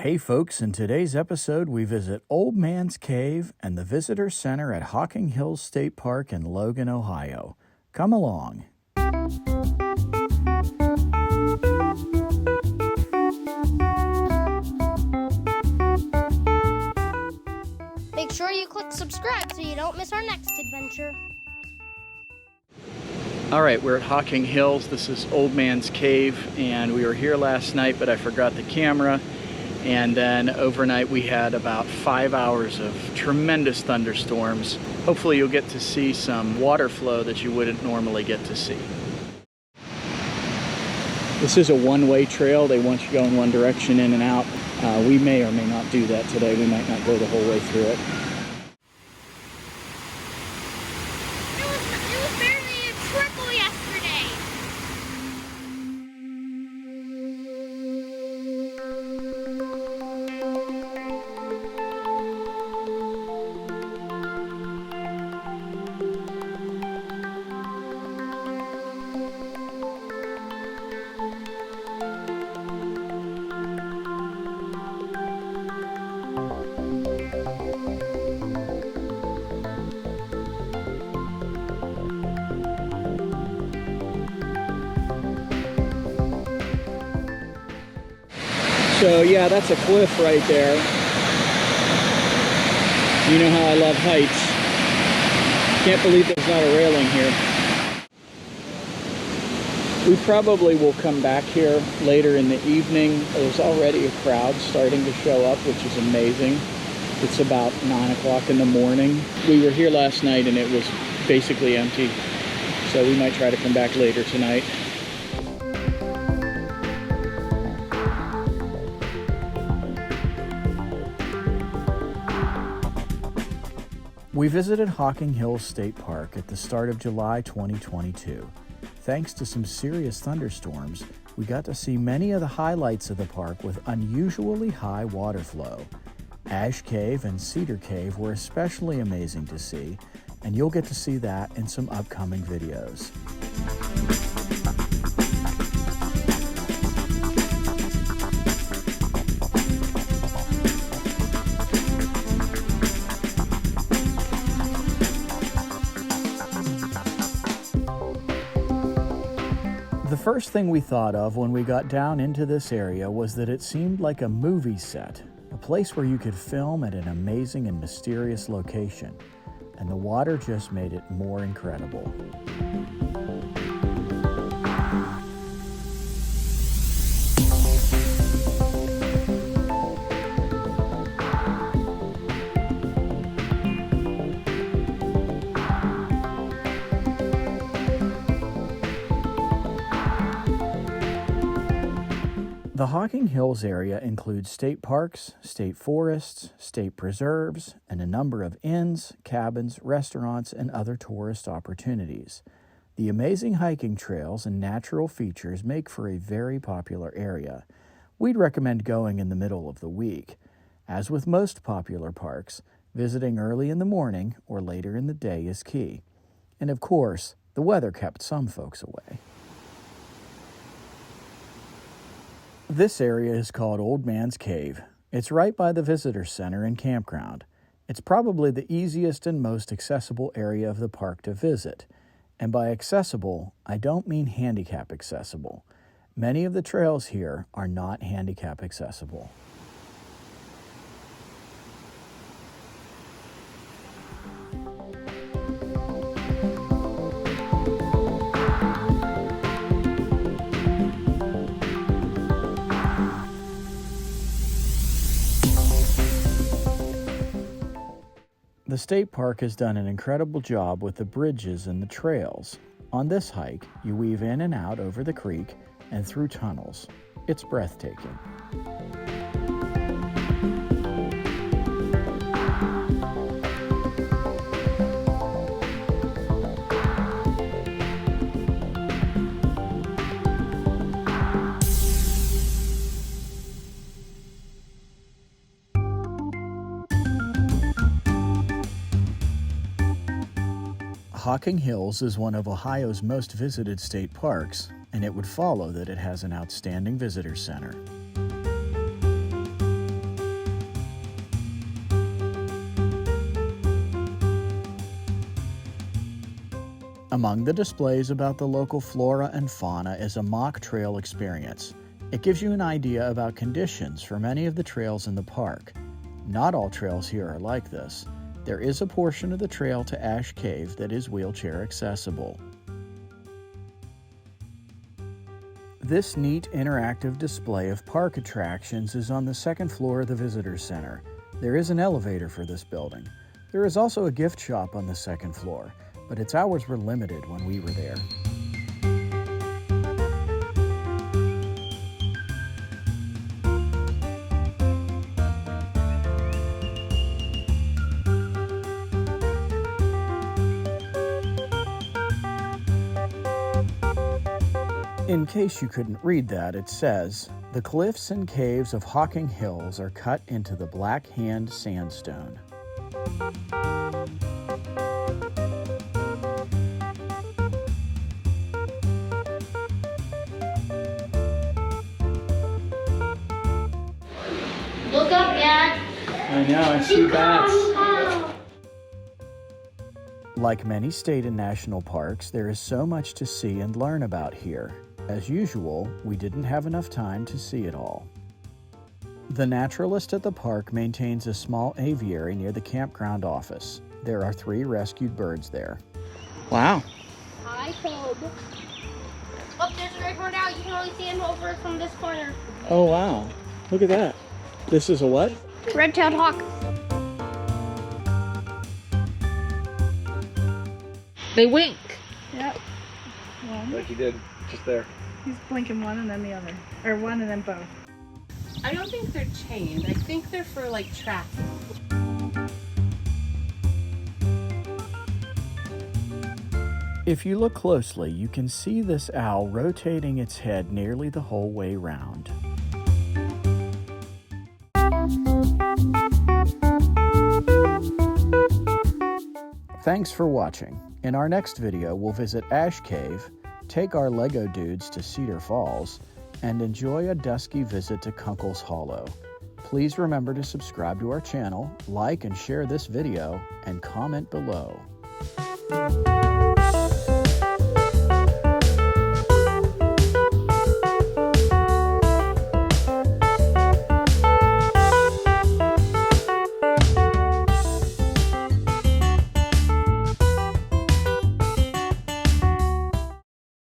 Hey folks, in today's episode we visit Old Man's Cave and the Visitor Center at Hocking Hills State Park in Logan, Ohio. Come along. Make sure you click subscribe so you don't miss our next adventure. All right, we're at Hocking Hills. This is Old Man's Cave, and we were here last night, but I forgot the camera. And then overnight we had about 5 hours of tremendous thunderstorms. Hopefully you'll get to see some water flow that you wouldn't normally get to see. This is a one-way trail. They want you to go in one direction in and out. We may or may not do that today. We might not go the whole way through it. It was barely a trickle yesterday. So yeah, that's a cliff right there. You know how I love heights. Can't believe there's not a railing here. We probably will come back here later in the evening. There's already a crowd starting to show up, which is amazing. It's about 9 o'clock in the morning. We were here last night and it was basically empty. So we might try to come back later tonight. We visited Hocking Hills State Park at the start of July 2022. Thanks to some serious thunderstorms, we got to see many of the highlights of the park with unusually high water flow. Ash Cave and Cedar Cave were especially amazing to see, and you'll get to see that in some upcoming videos. The first thing we thought of when we got down into this area was that it seemed like a movie set, a place where you could film at an amazing and mysterious location, and the water just made it more incredible. The Hocking Hills area includes state parks, state forests, state preserves, and a number of inns, cabins, restaurants, and other tourist opportunities. The amazing hiking trails and natural features make for a very popular area. We'd recommend going in the middle of the week. As with most popular parks, visiting early in the morning or later in the day is key. And of course, the weather kept some folks away. This area is called Old Man's Cave. It's right by the Visitor Center and campground. It's probably the easiest and most accessible area of the park to visit. And by accessible, I don't mean handicap accessible. Many of the trails here are not handicap accessible. The state park has done an incredible job with the bridges and the trails. On this hike, you weave in and out over the creek and through tunnels. It's breathtaking. Hocking Hills is one of Ohio's most visited state parks, and it would follow that it has an outstanding visitor center. Among the displays about the local flora and fauna is a mock trail experience. It gives you an idea about conditions for many of the trails in the park. Not all trails here are like this. There is a portion of the trail to Ash Cave that is wheelchair accessible. This neat interactive display of park attractions is on the second floor of the Visitor Center. There is an elevator for this building. There is also a gift shop on the second floor, but its hours were limited when we were there. In case you couldn't read that, it says, "The cliffs and caves of Hocking Hills are cut into the Black Hand sandstone." Look up, Dad. I know, I see bats. Like many state and national parks, there is so much to see and learn about here. As usual, we didn't have enough time to see it all. The naturalist at the park maintains a small aviary near the campground office. There are 3 rescued birds there. Wow. Hi, Toad. Oh, there's a red horned owl. You can only see him over from this corner. Oh, wow. Look at that. This is a what? Red-tailed hawk. They wink. Yep. One. Like he did, just there. He's blinking one and then the other. Or one and then both. I don't think they're chained. I think they're for like tracking. If you look closely, you can see this owl rotating its head nearly the whole way round. Thanks for watching. In our next video, we'll visit Ash Cave, take our Lego dudes to Cedar Falls, and enjoy a dusky visit to Cunkle's Hollow. Please remember to subscribe to our channel, like and share this video, and comment below.